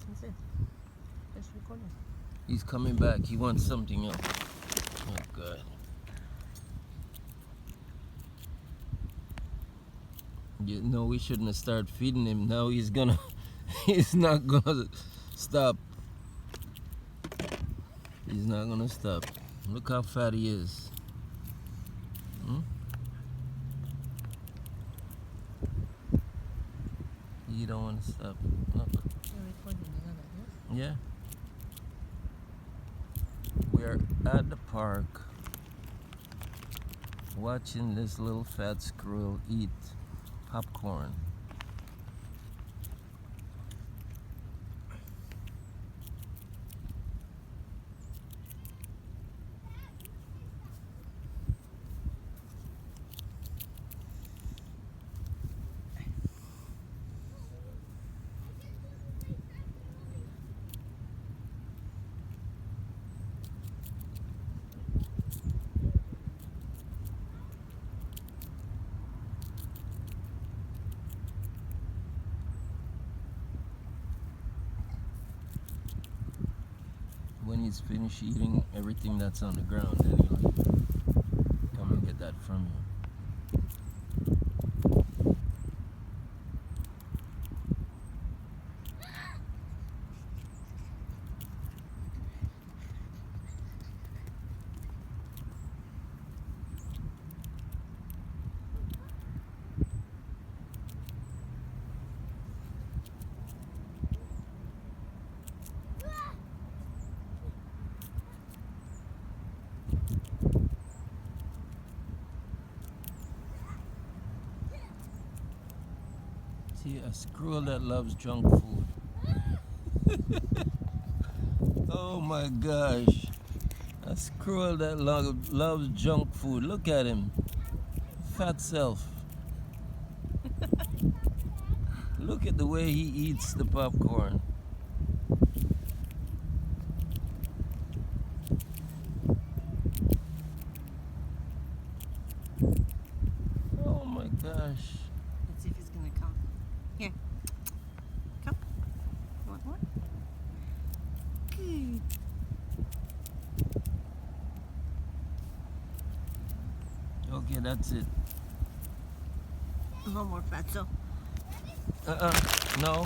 That's it. Just recording. He's coming back. He wants something else. Oh, God. You know, we shouldn't have started feeding him. Now he's gonna... he's not gonna stop. He's not gonna stop. Look how fat he is. Hmm? You don't want to stop. Oh. You're recording, you know that, yes? Yeah. We're at the park watching this little fat squirrel eat popcorn. When he's finished eating everything that's on the ground, then he'll come and get that from you. See, a squirrel that loves junk food. Oh my gosh. A squirrel that loves junk food. Look at him. Fat self. Look at the way he eats the popcorn. Oh my gosh. Let's see if he's gonna come. Here. Come. You want more? Good. Okay, that's it. No more fatso. No.